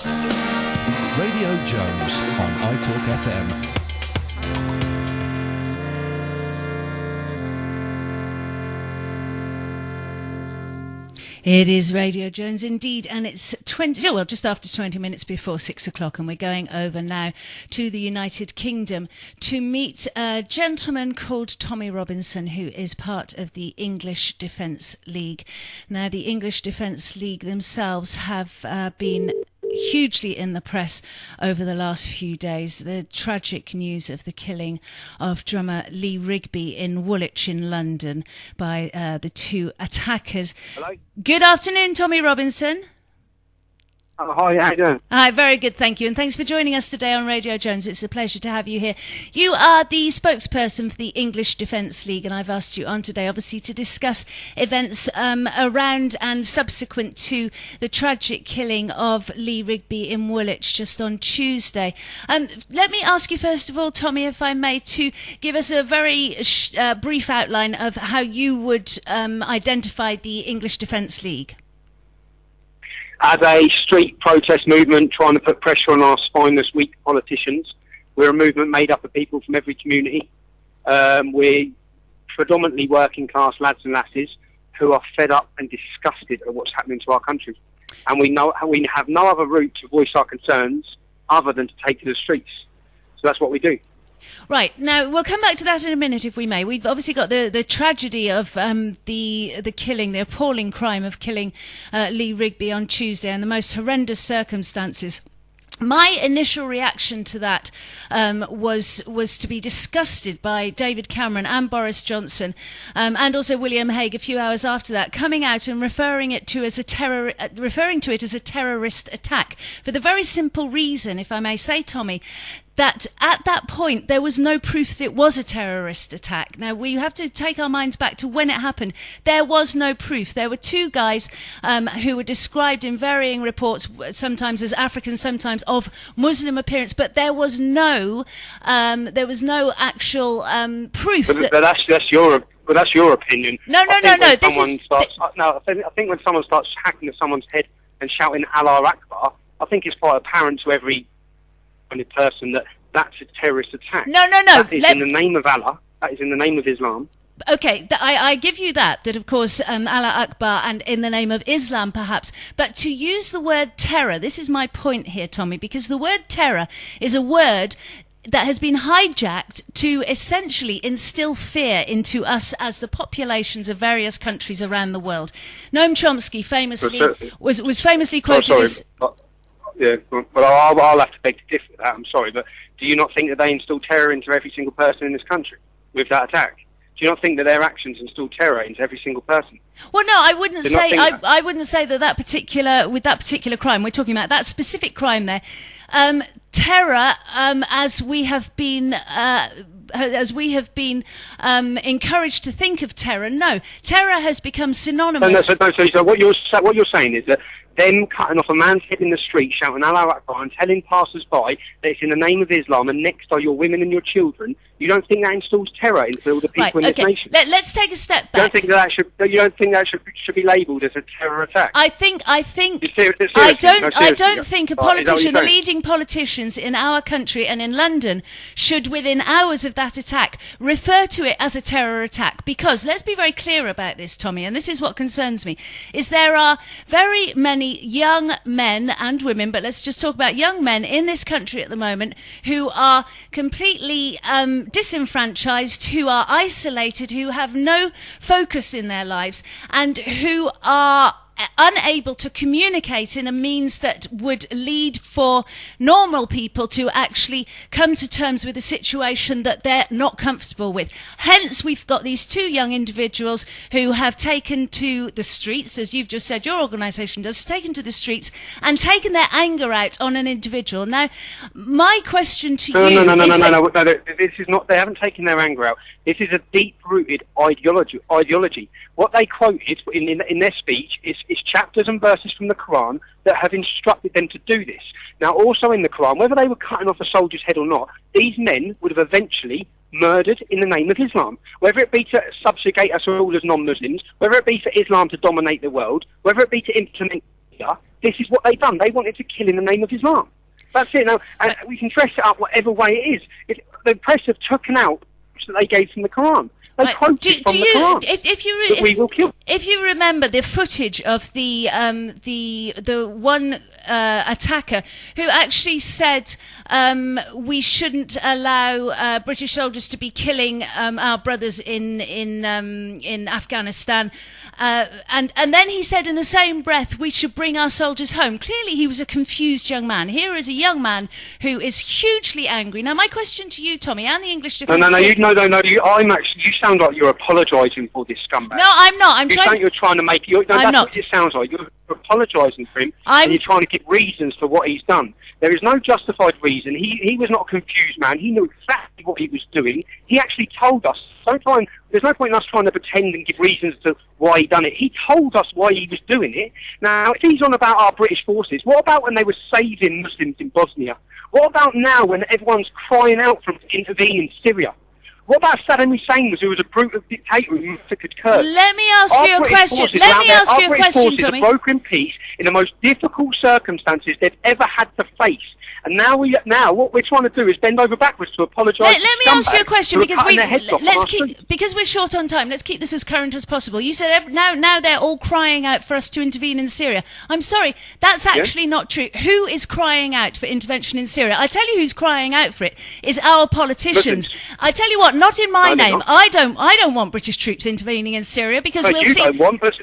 Radio Jones on iTalk FM. It is Radio Jones indeed, and it's just after 20 minutes before 6 o'clock, and we're going over now to the United Kingdom to meet a gentleman called Tommy Robinson, who is part of the English Defence League. Now, the English Defence League themselves have been hugely in the press over the last few days. The tragic news of the killing of drummer Lee Rigby in Woolwich in London by the two attackers. Hello. Good afternoon, Tommy Robinson. Hi, how you doing? Hi, very good, thank you. And thanks for joining us today on Radio Jones. It's a pleasure to have you here. You are the spokesperson for the English Defence League, and I've asked you on today, obviously, to discuss events around and subsequent to the tragic killing of Lee Rigby in Woolwich just on Tuesday. Let me ask you, first of all, Tommy, if I may, to give us a very brief outline of how you would identify the English Defence League. As a street protest movement trying to put pressure on our spineless, weak politicians, we're a movement made up of people from every community. We're predominantly working class lads and lasses who are fed up and disgusted at what's happening to our country. And we have no other route to voice our concerns other than to take to the streets. So that's what we do. Right, now we'll come back to that in a minute if we may. We've obviously got the tragedy of the killing, the appalling crime of killing Lee Rigby on Tuesday, and the most horrendous circumstances. My initial reaction to that was to be disgusted by David Cameron and Boris Johnson, and also William Hague a few hours after that, coming out and referring to it as a terrorist attack, for the very simple reason, if I may say, Tommy, that at that point there was no proof that it was a terrorist attack. Now, we have to take our minds back to when it happened. There was no proof. There were two guys who were described in varying reports, sometimes as African, sometimes of Muslim appearance, but there was no actual proof. But that's your opinion. No. I think when someone starts hacking at someone's head and shouting Allah Akbar, I think it's quite apparent to every person that's a terrorist attack. No. That is in the name of Allah. That is in the name of Islam. Okay, I give you that of course, Allah Akbar, and in the name of Islam perhaps, but to use the word terror, this is my point here, Tommy, because the word terror is a word that has been hijacked to essentially instill fear into us as the populations of various countries around the world. Noam Chomsky famously was famously quoted as... Yeah, well, I'll have to beg to differ with that. I'm sorry, but do you not think that they instilled terror into every single person in this country with that attack? Do you not think that their actions instilled terror into every single person? Well, no, I wouldn't say. I wouldn't say that particular crime. We're talking about that specific crime there. Terror, as we have been encouraged to think of terror. No, terror has become synonymous. So what you're saying is that them cutting off a man's head in the street, shouting Allah Akbar and telling passers-by that it's in the name of Islam, and next are your women and your children, you don't think that instills terror into all the people in this nation? Let's take a step back. You don't think that should be labelled as a terror attack? I don't think a politician, the leading politicians in our country and in London, should within hours of that attack refer to it as a terror attack, because let's be very clear about this, Tommy, and this is what concerns me, is there are very many young men and women, but let's just talk about young men in this country at the moment who are completely disenfranchised, who are isolated, who have no focus in their lives, and who are unable to communicate in a means that would lead for normal people to actually come to terms with a situation that they're not comfortable with. Hence, we've got these two young individuals who have taken to the streets, as you've just said, your organisation does, taken to the streets and taken their anger out on an individual. Now, my question to you No, this is not, they haven't taken their anger out. This is a deep-rooted ideology. What they quoted in their speech is chapters and verses from the Quran that have instructed them to do this. Now, also in the Quran, whether they were cutting off a soldier's head or not, these men would have eventually murdered in the name of Islam. Whether it be to subjugate us all as non-Muslims, whether it be for Islam to dominate the world, whether it be to implement this is what they've done. They wanted to kill in the name of Islam. That's it. Now, and we can dress it up whatever way it is. The press have taken out that they gave from the Quran. They quoted from the Quran. That we will kill. If you remember the footage of the one attacker who actually said we shouldn't allow British soldiers to be killing our brothers in Afghanistan, and then he said in the same breath we should bring our soldiers home. Clearly, he was a confused young man. Here is a young man who is hugely angry. Now, my question to you, Tommy, and the English Defence. No. You sound like you're apologising for this scumbag. No, I'm not. You're trying to make. That's not. what it sounds like. You're apologising for him, and you're trying to give reasons for what he's done. There is no justified reason. He was not a confused man. He knew exactly what he was doing. He actually told us. There's no point in us trying to pretend and give reasons to why he done it. He told us why he was doing it. Now, if he's on about our British forces, what about when they were saving Muslims in Bosnia? What about now when everyone's crying out for him to intervene in Syria? What about Saddam Hussein, who was a brutal dictator who massacred Kurds? Let me ask you a question. Tommy. Are broken peace in the most difficult circumstances they've ever had to face. And now what we're trying to do is bend over backwards to apologise. Let me ask you a question because we're short on time. Let's keep this as current as possible. You said now they're all crying out for us to intervene in Syria. I'm sorry, that's actually not true. Who is crying out for intervention in Syria? I tell you who's crying out for it is our politicians. I tell you what, not in my name. I don't want British troops intervening in Syria because you don't want, but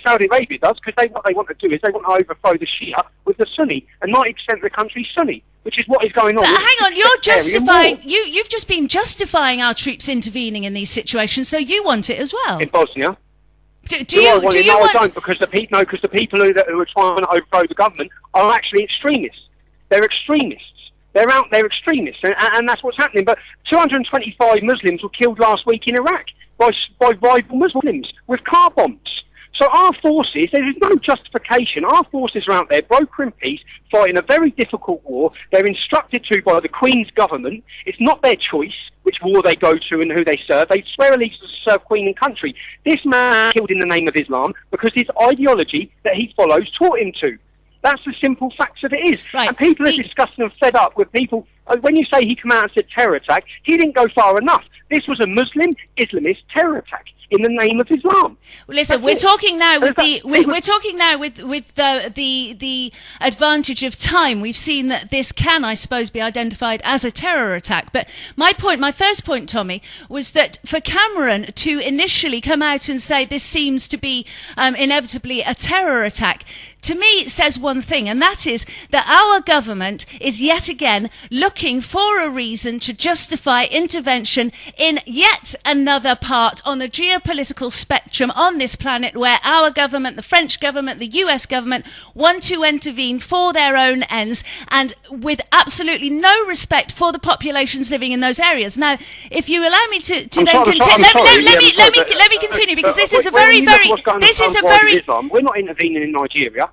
Saudi Arabia does, because what they want to do is they want to overthrow the Shia with the Sunni, and 90% of the country Sunni, which is what is going on. But hang on, you're justifying. You've just been justifying our troops intervening in these situations, so you want it as well. In Bosnia. I don't, because the people who are trying to overthrow the government are actually extremists. They're extremists. They're out there extremists, and that's what's happening. But 225 Muslims were killed last week in Iraq by rival Muslims with car bombs. So our forces, there is no justification. Our forces are out there, brokering peace, fighting a very difficult war. They're instructed to by the Queen's government. It's not their choice which war they go to and who they serve. They swear allegiance to serve Queen and country. This man killed in the name of Islam because his ideology that he follows taught him to. That's the simple facts of it is. Right. And people are disgusting and fed up with people. When you say he came out and said terror attack, he didn't go far enough. This was a Muslim Islamist terror attack in the name of Islam. Well, listen, we're talking now with the advantage of time. We've seen that this can, I suppose, be identified as a terror attack. But my first point, Tommy, was that for Cameron to initially come out and say this seems to be inevitably a terror attack, to me it says one thing, and that is that our government is yet again looking for a reason to justify intervention in yet another part on the geopolitical spectrum on this planet where our government, the French government, the US government want to intervene for their own ends and with absolutely no respect for the populations living in those areas. Now, if you allow me to then continue, let me continue, because this is a very we're not intervening in Nigeria.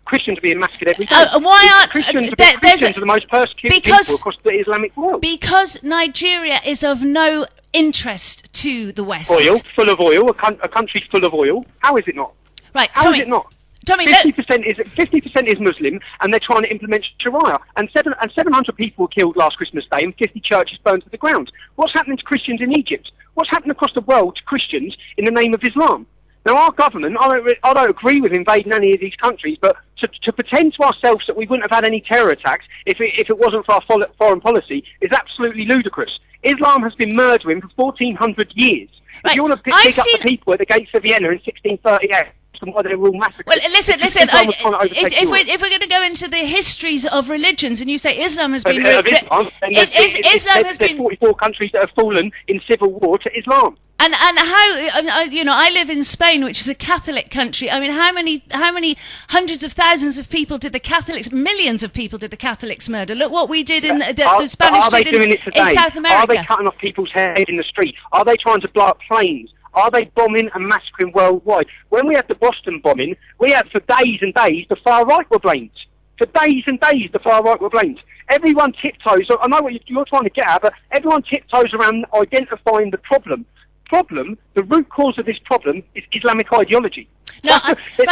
Christians are being massacred every day. Why aren't Christians are the most persecuted people across the Islamic world? Because Nigeria is of no interest to the West. Full of oil, a country full of oil. How is it not? Right, How is it not? Tommy, 50% is Muslim, and they're trying to implement Sharia. And 700 people were killed last Christmas Day, and 50 churches burned to the ground. What's happening to Christians in Egypt? What's happening across the world to Christians in the name of Islam? Now, our government, I don't agree with invading any of these countries, but to pretend to ourselves that we wouldn't have had any terror attacks if it wasn't for our foreign policy is absolutely ludicrous. Islam has been murdering for 1,400 years. Right. If you want to pick up the people at the gates of Vienna in 1638, and why they were all massacred. Well, listen. If we're going to go into the histories of religions, and you say Islam has been, Islam has been 44 countries that have fallen in civil war to Islam. And how, I live in Spain, which is a Catholic country. I mean, how many hundreds of thousands of people did the Catholics, millions of people did the Catholics murder? Look what we did in the Spanish did in South America. Are they cutting off people's heads in the street? Are they trying to blow up planes? Are they bombing and massacring worldwide? When we had the Boston bombing, we had for days and days the far right were blamed. For days and days the far right were blamed. Everyone tiptoes, I know what you're trying to get at, but everyone tiptoes around identifying the problem. problem, the root cause of this problem is Islamic ideology. No,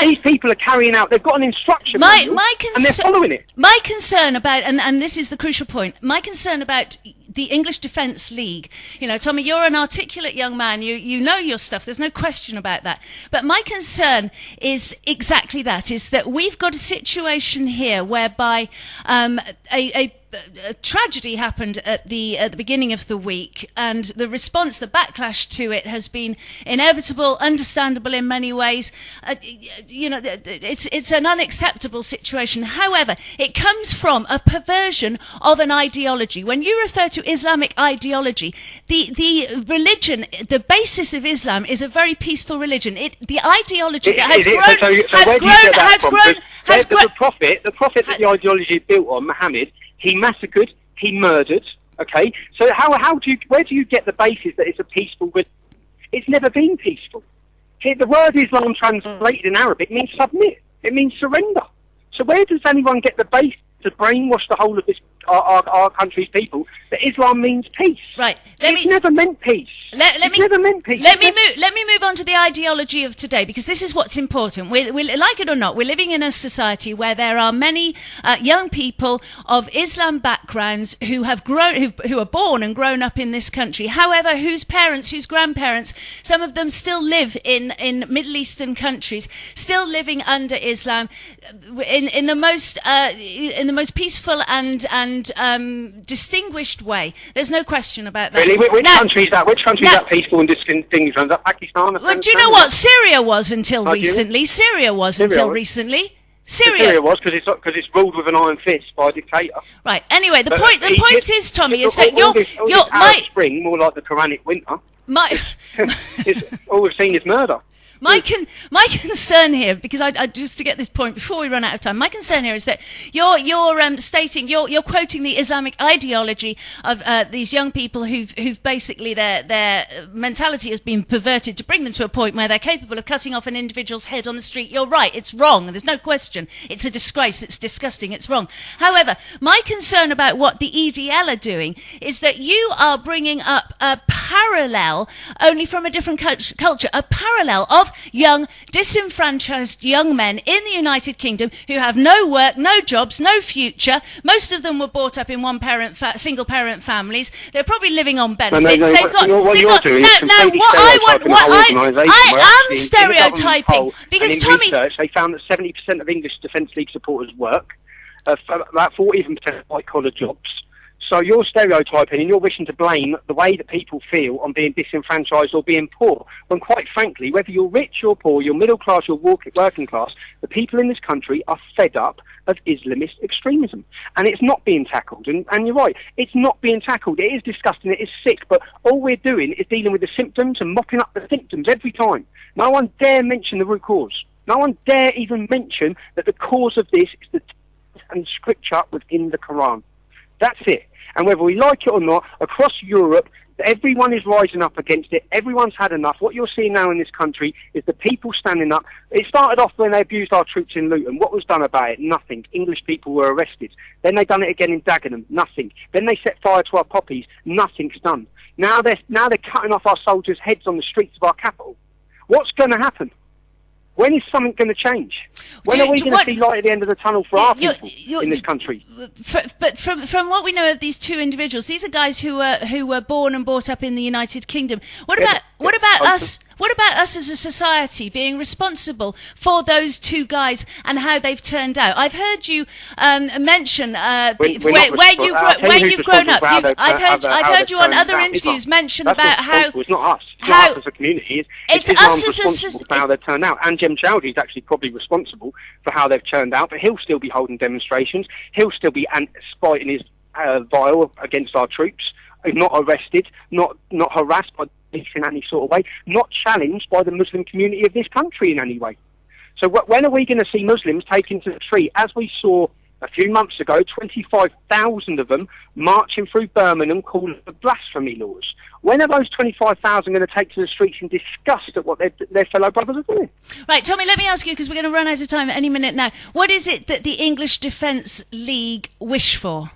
these people are carrying out, they've got an instruction manual, and they're following it. My concern about, and this is the crucial point, my concern about the English Defence League, you know, Tommy, you're an articulate young man, you know your stuff, there's no question about that. But my concern is exactly that, is that we've got a situation here whereby a tragedy happened at the beginning of the week, and the response, the backlash to it, has been inevitable, understandable in many ways. You know, it's an unacceptable situation. However, it comes from a perversion of an ideology. When you refer to Islamic ideology, the religion, the basis of Islam is a very peaceful religion. The ideology that has grown. The prophet that the ideology is built on, Muhammad, he massacred, he murdered, okay? So where do you get the basis that it's a peaceful religion? It's never been peaceful. The word Islam translated in Arabic means submit. It means surrender. So where does anyone get the basis to brainwash the whole of this our country's people that Islam means peace? Right. It's never meant peace. Never meant peace. Let me move on to the ideology of today, because this is what's important. We like it or not, we're living in a society where there are many young people of Islam backgrounds who have grown, who are born and grown up in this country. However, whose parents, whose grandparents, some of them still live in Middle Eastern countries, still living under Islam, in the most peaceful and distinguished way. There's no question about that. Really? Which country is that? Which country is that peaceful and distinguished? Is that Pakistan? Well, do you know what? Syria was until recently. Syria was. Syria was because it's ruled with an iron fist by a dictator. Right. Anyway, the point is, Tommy, is that you're Arab Spring, more like the Quranic winter. All we've seen is murder. My concern here, because I just to get this point before we run out of time, my concern here is that you're quoting the Islamic ideology of these young people who've basically their mentality has been perverted to bring them to a point where they're capable of cutting off an individual's head on the street. You're right, it's wrong. There's no question. It's a disgrace. It's disgusting. It's wrong. However, my concern about what the EDL are doing is that you are bringing up a parallel, only from a different culture, a parallel of young, disenfranchised young men in the United Kingdom who have no work, no jobs, no future. Most of them were brought up in single-parent families. They're probably living on benefits. I am stereotyping because Tommy. Research, they found that 70% of English Defence League supporters work, about 40% white-collar jobs. So you're stereotyping and you're wishing to blame the way that people feel on being disenfranchised or being poor, when quite frankly, whether you're rich or poor, you're middle class, you're working class, the people in this country are fed up of Islamist extremism. And it's not being tackled. And you're right, it's not being tackled. It is disgusting, it is sick, but all we're doing is dealing with the symptoms and mopping up the symptoms every time. No one dare mention the root cause. No one dare even mention that the cause of this is the text and scripture within the Quran. That's it. And whether we like it or not, across Europe, everyone is rising up against it. Everyone's had enough. What you're seeing now in this country is the people standing up. It started off when they abused our troops in Luton. What was done about it? Nothing. English people were arrested. Then they done it again in Dagenham. Nothing. Then they set fire to our poppies. Nothing's done. Now they're cutting off our soldiers' heads on the streets of our capital. What's going to happen? When is something going to change? When are we going to see light at the end of the tunnel for our people in this country? But from what we know of these two individuals, these are guys who were born and brought up in the United Kingdom. What about us? What about us as a society being responsible for those two guys and how they've turned out? I've heard you mention where you've grown up. I've heard you on other interviews mention about how it's not us. It's not us as a community. It's Islam's responsible for how they've turned out. And Jem Chowdhury is actually probably responsible for how they've turned out. But he'll still be holding demonstrations. He'll still be spiting his vile against our troops. Not arrested, not harassed by police in any sort of way, not challenged by the Muslim community of this country in any way. So when are we going to see Muslims taken to the street, as we saw a few months ago, 25,000 of them marching through Birmingham calling for blasphemy laws? When are those 25,000 going to take to the streets in disgust at what their fellow brothers are doing? Right, Tommy, let me ask you, because we're going to run out of time any minute now. What is it that the English Defence League wish for?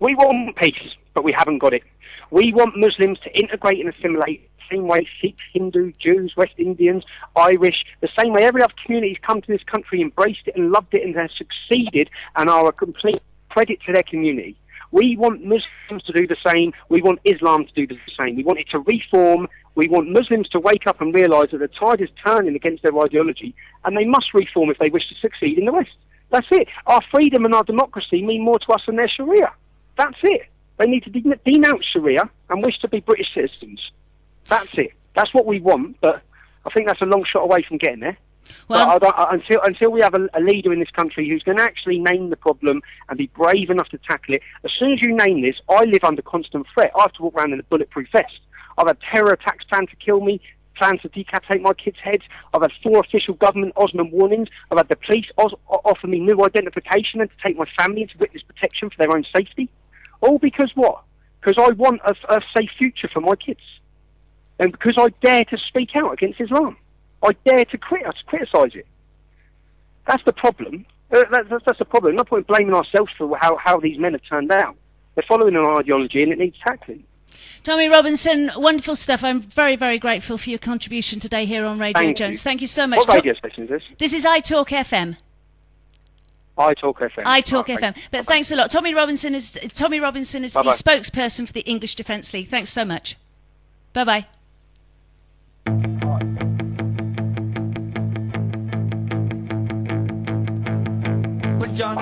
We want peace, but we haven't got it. We want Muslims to integrate and assimilate same way Sikhs, Hindu, Jews, West Indians, Irish, the same way every other community has come to this country, embraced it and loved it and has succeeded and are a complete credit to their community. We want Muslims to do the same. We want Islam to do the same. We want it to reform. We want Muslims to wake up and realise that the tide is turning against their ideology, and they must reform if they wish to succeed in the West. That's it. Our freedom and our democracy mean more to us than their Sharia. That's it. They need to denounce Sharia and wish to be British citizens. That's it. That's what we want, but I think that's a long shot away from getting there. Well, until we have a leader in this country who's going to actually name the problem and be brave enough to tackle it, as soon as you name this, I live under constant threat. I have to walk around in a bulletproof vest. I've had terror attacks planned to kill me, plans to decapitate my kids' heads. I've had 4 official government Osman warnings. I've had the police offer me new identification and to take my family into witness protection for their own safety. All because what? Because I want a safe future for my kids. And because I dare to speak out against Islam. I dare to criticise it. That's the problem. That's the problem. No point blaming ourselves for how these men have turned out. They're following an ideology and it needs tackling. Tommy Robinson, wonderful stuff. I'm very, very grateful for your contribution today here on Radio Jones. Thank you so much. What radio station is this? This is iTalk FM. iTalk FM. iTalk FM. But thanks a lot. Tommy Robinson is the spokesperson for the English Defence League. Thanks so much. Bye-bye. John,